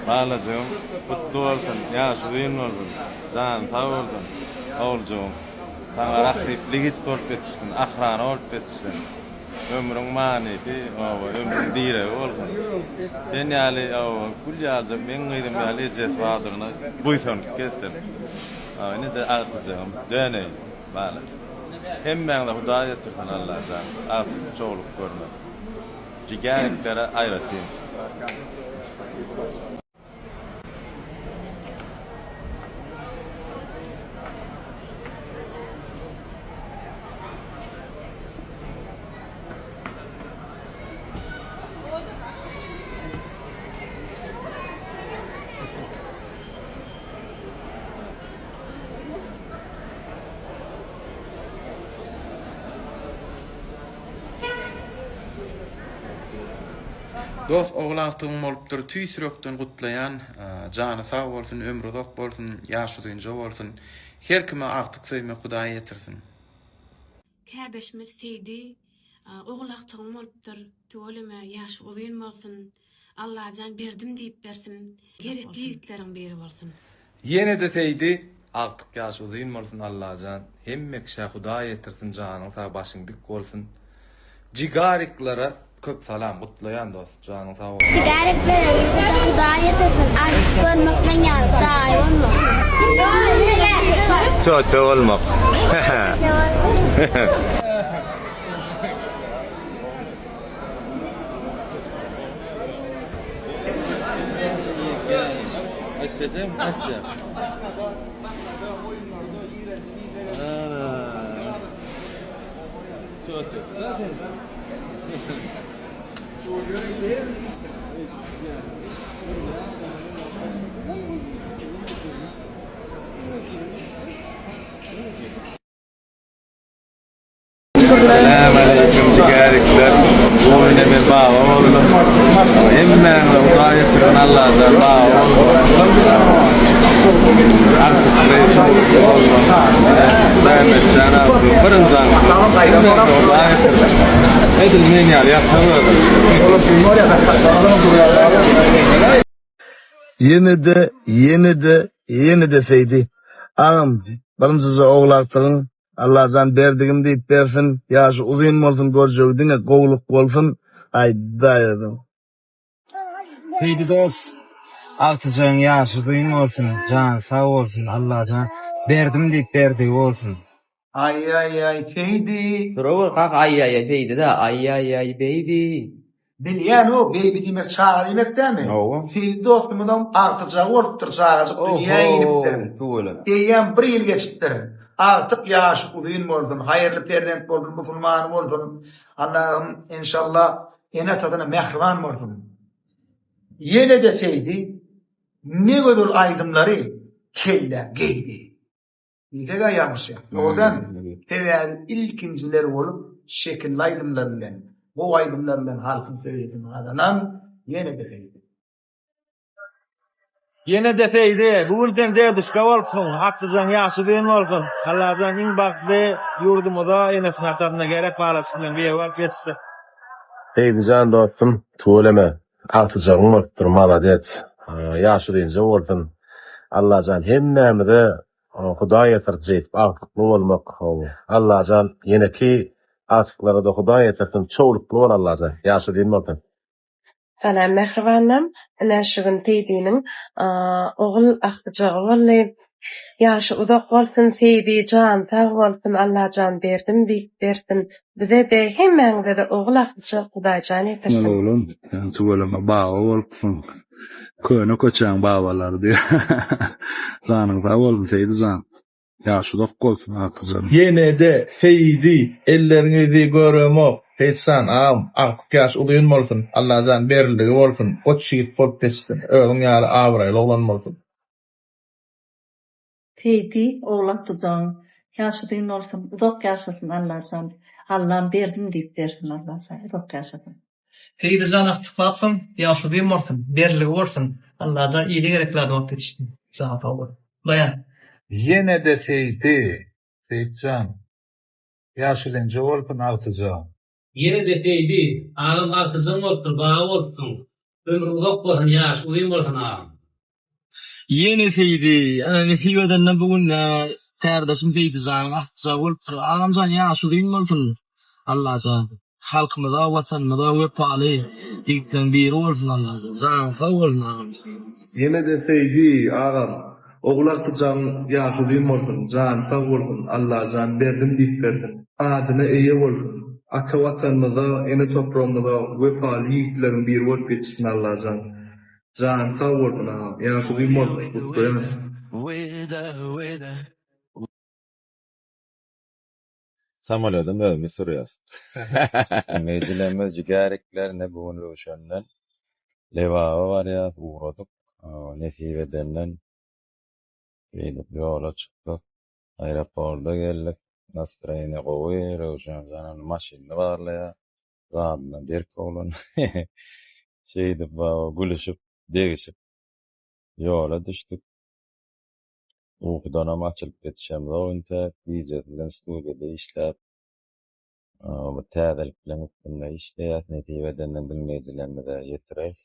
Balacığım, kutlu olsun, yaşlıyın olsun, can sağ olsun, oğulcuğum. Sana akripligit olup yetiştin, ahrana olup yetiştin. Ömrün manisi, ömrün direği olsun. Ben yali, kul yalcım, ben gıydım yali ecez vadırına buyson kestim. Ne de artacağım, döney, balacığım. Hem ben de Hudaya tırpan Allah'tan, artık çoğuluk görmez. Cigerliklere ayratayım. Dost oglaqtygym bolupdyr, tüýsürekden gutlaýan, jany sag bolsun, ömrü uzak bolsun, ýaşy doýunja bolsun. Her kime agtyk söýme Hudaý ýetirsin. Kardeşimiz Seydi, oglaqtygym bolupdyr, töweleme ýaşy uzun bolsun, Allahan berdim diýip bersin, gerekli ýitleriň beri bolsun. Yine de Seydi, agtyk ýaşy uzun bolsun Allahan, hemme kişä Hudaý ýetirsin, janyň sag başyň dik bolsun. Jigariklara köp salam, gutlaýan dost, janyň sag bolsun. Cigaretlere yüzüne Hudaý ýetirsin. Artık görmek men ýa-da olmak. Ço olmak. Mesajım, mesaj. Ço. Selamünaleyküm cigarikler. Bu oyuna bir bağ olsun. Hemmen Hudaý ýetirsin Allah'tan bağ olsun. Artık reçim olsun. Damet canabı birincan. Hemmen Hudaý ýetirsin. Edil men ýaly ýatamady. Yine de Seydi. Ağam, birinci oğlaktygyň Allah'tan berdigim diýip bersin, ýaşy uzun bolsun, görjegdiňe gowluk bolsun. Aýdaýdym. Seydi dost, agtyjaň ýaşy duýun bolsun, jan sag bolsun, Allahan berdim diýip berdi bolsun. Ay Seydi. Durur kak ay baby da ay baby. Bilýän o baby diýmek çağa diýmek dämi? Owa. Seydi dostumdan artyjak bolupdyr çağajyk dünýä inipdir. Diýen bir ýyl geçipdir. Artık ýaşy uzun bolsun, haýyrly perent bolsun, musulman bolsun. Allah'ım inşallah ene tadyna mehriban bolsun. Yine de Seydi, ne gödür aydımları kelle geydi. Nidega ýagşy. Oradan tevel ilkinciler bolup şekil aydımlar bilen, bu aydımlar bilen halkyň söýledim adanan yine de Seydi. Yine de Seydi, bu ülden derdişke bolsun, agtyjaň ýaşy duýun bolsun, Allahan iň bagtly ýurdumyza enesine tadyna gerek barasyndan beýwar geçdi. Seydijan dostum, töweleme, agtyjagyň bolupdyr, maladet. Ýaşy diýince bolsun. Allahan hemmemizi Hudaý ýetirjek, agtykly bolmak. Allahan ýeneki agtyklara da Hudaý ýetirsin, çoğulukly bol Allahan. Ýaşy diýin bolsun. Sana mehribanam, näşigin teýdiniň ogul agtyjagy bolly, ýaşy uzak bolsun, Seydi jan sag bolsun, Allahan berdim diýip bersin. Bize de hemmeňize de ogul agtyjak Hudaýjan ýetirsin. Oğlum, sen tuvalama bağa bolupsun. Köne köçäň babalar diýär. Zanyň sag bolsun Seydi jan. Ýaşy uzak bolsun agtyjak. Yine de Seydi, ellerinizi göremok. Heýsan am, agtyk ýaşy uzun bolsun, Allahan beriligi bolsun, o çygyt bolup geçsin, öňüň ýaly abraýly oglan bolsun. Seydi, oğlaktyjaň ýaşy duýun bolsun, uzak ýaşasyn Allahan. Allah'ım berdim diýip bersin Allahan, uzak ýaşasyn. Seydi jan agtyk bolsun, ýaşy duýun bolsun, beriligi bolsun, Allahan ýyly gerekler dowap etişdi. Sağ ol. Bayan. Yine de Seydi, Seyitcan. Ýaşy diýince bolupyn agtyjaň. Yine de Seydi, ağam agtyjaň bolupdyr, bağa bolsun. ömrü uzak bolsun, ýaş uzun bolsun agam. Yeni Seydi, ana nesibeden bugün kardeşim Seydi zan ahça bolup agam zan ýaş uzun bolsun. Allah zan halkymyza, watanymyza wepaly dikden biri bolsun Allah zan. Zan sag bolsun agam. Yine de Seydi agam oglaktyjam ýaşuly bolsun, jan sag bolsun, Allah jan berdim diýip bersin. Adyna eýe bolsun. Ata watanymyza, ene toprağymyza wepaly ýigitlerin biri bolup ýetişsin Allah jan. Jan sag bolsun agam, ýaşuly bolsun. Samolyodum ömü sürüyor. Mecilemiz jigareklerine bugün röşenden levaba var ya, uğradık. Nesibe denilen gidip yola çıktık. Aeroporda geldik. Nastrayine kovuyor. Röşen zanen maşinli varla ya. Rahatla derk olun. Şeydi gülüşüp, degişip yola düştük. Uykudan açılıp yetişemiz o ünte. Bizcedilen stüdyoda işler. Bu täzeliklerin üstünde işleýär, netibe denilen bilmejilerine de ýetirýär.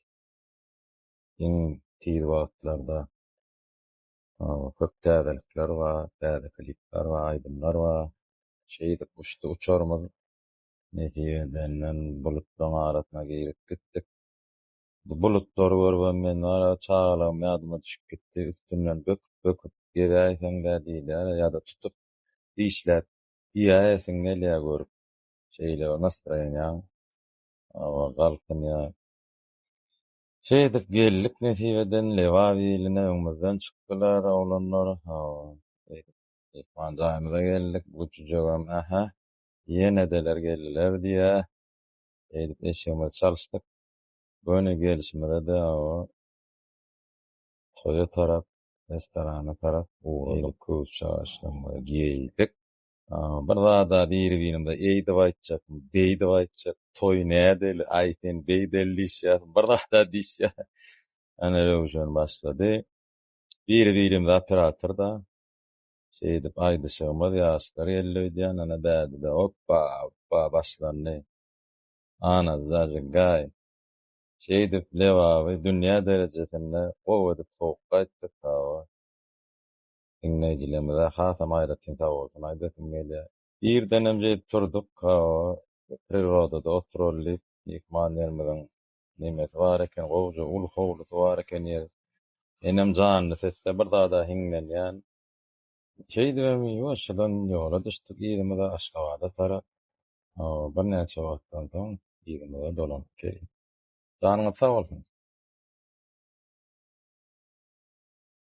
Iň tiýi wagtlarda köp täzelikler bar, täze klipler bar, aýdymlar bar. Şeýdi uçdy uçarmyz. Netibe denilen bulutlaryň arasyna girip gitdik. Bu bulutlary görben men ara çağalam ýadyma düşüp gitdi. Üstünden böküp gezäýseň-de diýler, ýa-da tutup işler. Ýa-eseň gelýär görüp. Şeýle nastrayňa galkyn ya. Şeydip geldik nesibeden leva biline öňümizden çykdylar oglanlar. Ekmandaýymyza geldik. Uçujagam aha. Ýene deler geldiler diýe. Edip eşigimizi çalyşdyk. Böyle gelişimde de soya taraf, restorana taraf uğradık. Köz çağışlama giydik. Bir da diýerimde eýdi baýtjak, beýdi baýtjak, toy nädeli, aýten beýdelli işler, bir da diýişýär. Ana röwşen başlady. Diýerimde operator da şeýdip aýdyşygymyz ýaşlar elleýän, ana bädi de hoppa başlandy. Ana zaje gay. Şeýdip lewaby dünýä derejesinde gowadyp soğuk gaýtdyk tawa. Dinleyijilerimize hasam aýratyn tawarsyn aýdysym gelýär. Bir denemje turduk, prirodada oturulyp, ekmanlarymyzyň nemesi bar eken, gowjy ul howlusy bar eken ýer. Enem janly sesle bir da hiňlenýän. Şeýdibem ýoşdan ýola düşdik, ýerimize Aşgabatda tarap. Bir näçe wagtdan soň ýerimize dolanyp geldik. Janyňyz sag bolsun.